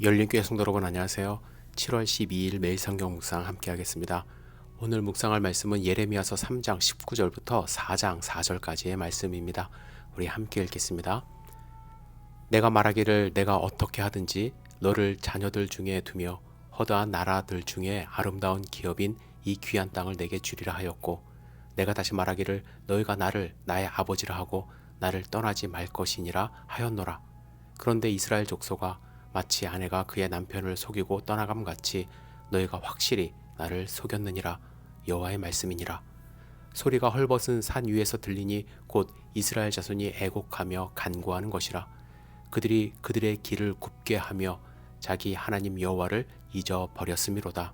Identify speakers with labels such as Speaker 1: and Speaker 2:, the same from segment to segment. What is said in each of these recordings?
Speaker 1: 열린교회 성도 여러분 안녕하세요. 7월 12일 매일 성경 묵상 함께 하겠습니다. 오늘 묵상할 말씀은 예레미야서 3장 19절부터 4장 4절까지의 말씀입니다. 우리 함께 읽겠습니다. 내가 말하기를 내가 어떻게 하든지 너를 자녀들 중에 두며 허다한 나라들 중에 아름다운 기업인 이 귀한 땅을 내게 주리라 하였고, 내가 다시 말하기를 너희가 나를 나의 아버지라 하고 나를 떠나지 말 것이니라 하였노라. 그런데 이스라엘 족속아, 마치 아내가 그의 남편을 속이고 떠나감 같이 너희가 확실히 나를 속였느니라. 여호와의 말씀이니라. 소리가 헐벗은 산 위에서 들리니 곧 이스라엘 자손이 애곡하며 간구하는 것이라. 그들이 그들의 길을 굽게 하며 자기 하나님 여호와를 잊어버렸음이로다.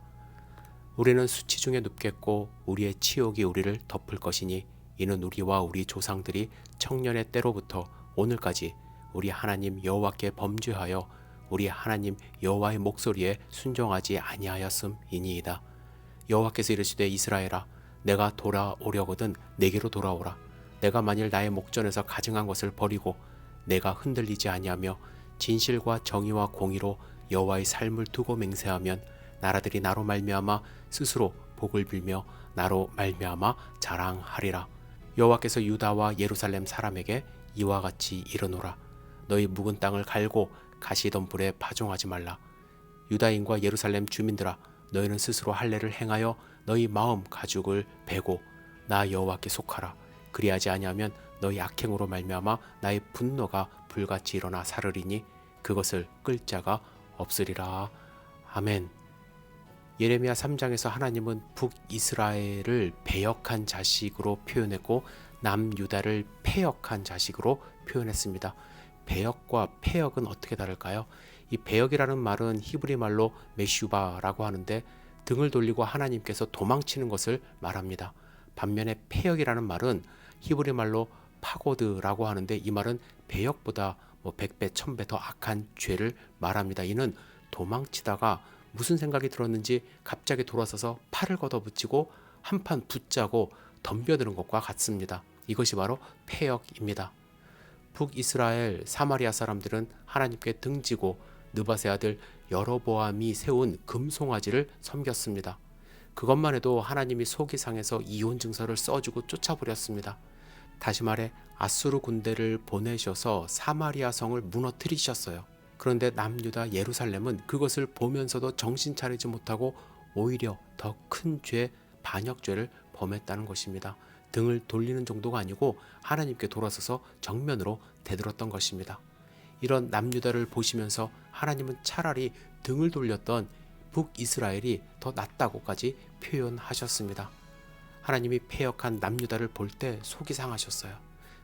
Speaker 1: 우리는 수치 중에 눕겠고 우리의 치욕이 우리를 덮을 것이니 이는 우리와 우리 조상들이 청년의 때로부터 오늘까지 우리 하나님 여호와께 범죄하여 우리 하나님 여호와의 목소리에 순종하지 아니하였음이니이다. 여호와께서 이르시되 이스라엘아, 내가 돌아오려거든 내게로 돌아오라. 내가 만일 나의 목전에서 가증한 것을 버리고 내가 흔들리지 아니하며 진실과 정의와 공의로 여호와의 삶을 두고 맹세하면 나라들이 나로 말미암아 스스로 복을 빌며 나로 말미암아 자랑하리라. 여호와께서 유다와 예루살렘 사람에게 이와 같이 이르노라. 너희 묵은 땅을 갈고 가시덤불에 파종하지 말라. 유다인과 예루살렘 주민들아, 너희는 스스로 할례를 행하여 너희 마음 가죽을 베고 나 여호와께 속하라. 그리하지 아니하면 너희 악행으로 말미암아 나의 분노가 불같이 일어나 사르리니 그것을 끌 자가 없으리라. 아멘. 예레미야 3장에서 하나님은 북이스라엘을 배역한 자식으로 표현했고 남유다를 패역한 자식으로 표현했습니다. 배역과 패역은 어떻게 다를까요? 이 배역이라는 말은 히브리 말로 메슈바라고 하는데 등을 돌리고 하나님께서 도망치는 것을 말합니다. 반면에 패역이라는 말은 히브리 말로 파고드라고 하는데 이 말은 배역보다 100배, 1000배 더 악한 죄를 말합니다. 이는 도망치다가 무슨 생각이 들었는지 갑자기 돌아서서 팔을 걷어붙이고 한판 붙자고 덤벼드는 것과 같습니다. 이것이 바로 패역입니다. 북이스라엘 사마리아 사람들은 하나님께 등지고 느밧의 아들 여로보암이 세운 금송아지를 섬겼습니다. 그것만 해도 하나님이 속이 상해서 이혼 증서를 써주고 쫓아버렸습니다. 다시 말해 아수르 군대를 보내셔서 사마리아 성을 무너뜨리셨어요. 그런데 남유다 예루살렘은 그것을 보면서도 정신 차리지 못하고 오히려 더 큰 죄, 반역죄를 범했다는 것입니다. 등을 돌리는 정도가 아니고 하나님께 돌아서서 정면으로 대들었던 것입니다. 이런 남유다를 보시면서 하나님은 차라리 등을 돌렸던 북이스라엘이 더 낫다고까지 표현하셨습니다. 하나님이 패역한 남유다를 볼 때 속이 상하셨어요.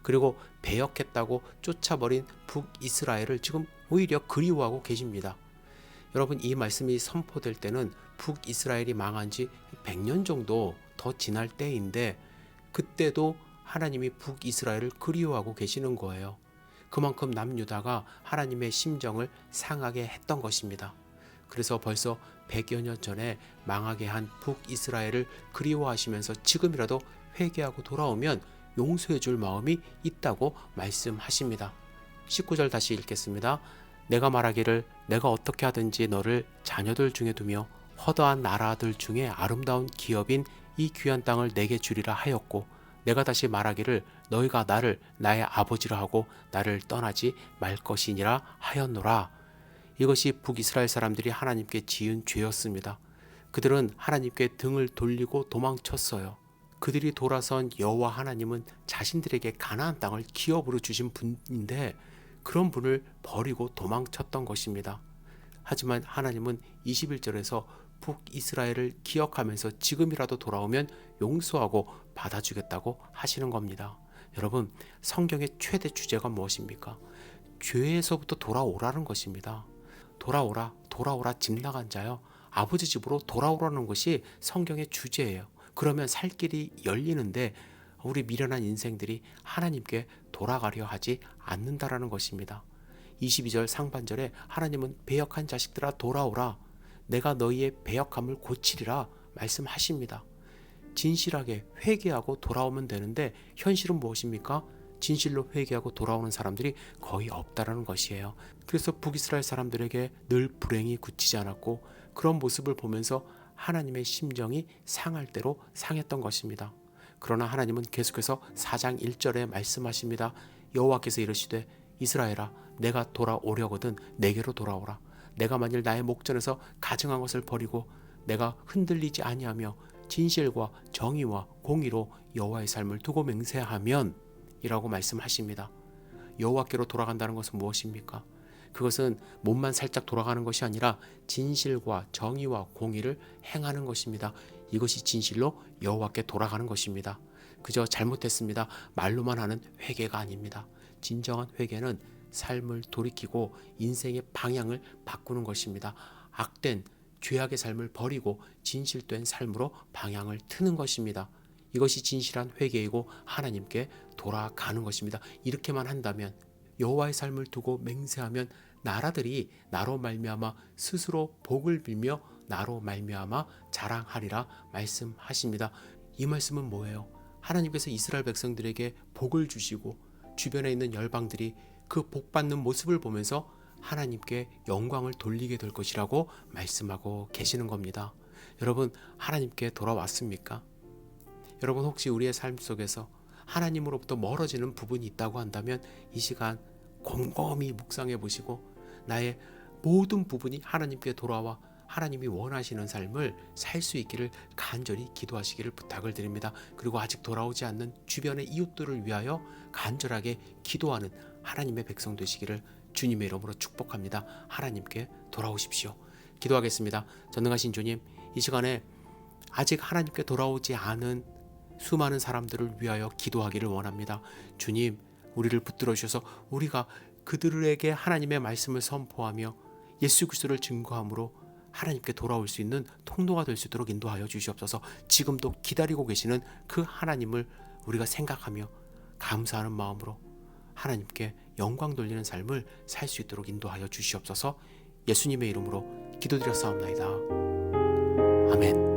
Speaker 1: 그리고 배역했다고 쫓아버린 북이스라엘을 지금 오히려 그리워하고 계십니다. 여러분, 이 말씀이 선포될 때는 북이스라엘이 망한 지 100년 정도 더 지날 때인데 그때도 하나님이 북이스라엘을 그리워하고 계시는 거예요. 그만큼 남유다가 하나님의 심정을 상하게 했던 것입니다. 그래서 벌써 100여 년 전에 망하게 한 북이스라엘을 그리워하시면서 지금이라도 회개하고 돌아오면 용서해 줄 마음이 있다고 말씀하십니다. 19절 다시 읽겠습니다. 내가 말하기를 내가 어떻게 하든지 너를 자녀들 중에 두며 허다한 나라들 중에 아름다운 기업인 이 귀한 땅을 내게 주리라 하였고, 내가 다시 말하기를 너희가 나를 나의 아버지라 하고 나를 떠나지 말 것이니라 하였노라. 이것이 북이스라엘 사람들이 하나님께 지은 죄였습니다. 그들은 하나님께 등을 돌리고 도망쳤어요. 그들이 돌아선 여호와 하나님은 자신들에게 가나안 땅을 기업으로 주신 분인데 그런 분을 버리고 도망쳤던 것입니다. 하지만 하나님은 21절에서 북이스라엘을 기억하면서 지금이라도 돌아오면 용서하고 받아주겠다고 하시는 겁니다. 여러분, 성경의 최대 주제가 무엇입니까? 죄에서부터 돌아오라는 것입니다. 돌아오라, 돌아오라 집 나간 자요. 아버지 집으로 돌아오라는 것이 성경의 주제예요. 그러면 살 길이 열리는데 우리 미련한 인생들이 하나님께 돌아가려 하지 않는다라는 것입니다. 22절 상반절에 하나님은 배역한 자식들아 돌아오라, 내가 너희의 배역함을 고치리라 말씀하십니다. 진실하게 회개하고 돌아오면 되는데 현실은 무엇입니까? 진실로 회개하고 돌아오는 사람들이 거의 없다라는 것이에요. 그래서 북이스라엘 사람들에게 늘 불행이 그치지 않았고 그런 모습을 보면서 하나님의 심정이 상할 대로 상했던 것입니다. 그러나 하나님은 계속해서 4장 1절에 말씀하십니다. 여호와께서 이르시되 이스라엘아 내가 돌아오려거든 내게로 돌아오라. 내가 만일 나의 목전에서 가증한 것을 버리고 내가 흔들리지 아니하며 진실과 정의와 공의로 여호와의 삶을 두고 맹세하면 이라고 말씀하십니다. 여호와께로 돌아간다는 것은 무엇입니까? 그것은 몸만 살짝 돌아가는 것이 아니라 진실과 정의와 공의를 행하는 것입니다. 이것이 진실로 여호와께 돌아가는 것입니다. 그저 잘못했습니다. 말로만 하는 회개가 아닙니다. 진정한 회개는 삶을 돌이키고 인생의 방향을 바꾸는 것입니다. 악된 죄악의 삶을 버리고 진실된 삶으로 방향을 트는 것입니다. 이것이 진실한 회개이고 하나님께 돌아가는 것입니다. 이렇게만 한다면 여호와의 삶을 두고 맹세하면 나라들이 나로 말미암아 스스로 복을 빌며 나로 말미암아 자랑하리라 말씀하십니다. 이 말씀은 뭐예요? 하나님께서 이스라엘 백성들에게 복을 주시고 주변에 있는 열방들이 그 복 받는 모습을 보면서 하나님께 영광을 돌리게 될 것이라고 말씀하고 계시는 겁니다. 여러분, 하나님께 돌아왔습니까? 여러분, 혹시 우리의 삶 속에서 하나님으로부터 멀어지는 부분이 있다고 한다면 이 시간 곰곰이 묵상해 보시고 나의 모든 부분이 하나님께 돌아와 하나님이 원하시는 삶을 살 수 있기를 간절히 기도하시기를 부탁을 드립니다. 그리고 아직 돌아오지 않는 주변의 이웃들을 위하여 간절하게 기도하는 하나님의 백성 되시기를 주님의 이름으로 축복합니다. 하나님께 돌아오십시오. 기도하겠습니다. 전능하신 주님, 이 시간에 아직 하나님께 돌아오지 않은 수많은 사람들을 위하여 기도하기를 원합니다. 주님, 우리를 붙들어 주셔서 우리가 그들에게 하나님의 말씀을 선포하며 예수 그리스도를 증거함으로 하나님께 돌아올 수 있는 통로가 될 수 있도록 인도하여 주시옵소서. 지금도 기다리고 계시는 그 하나님을 우리가 생각하며 감사하는 마음으로 하나님께 영광 돌리는 삶을 살 수 있도록 인도하여 주시옵소서. 예수님의 이름으로 기도드렸사옵나이다. 아멘.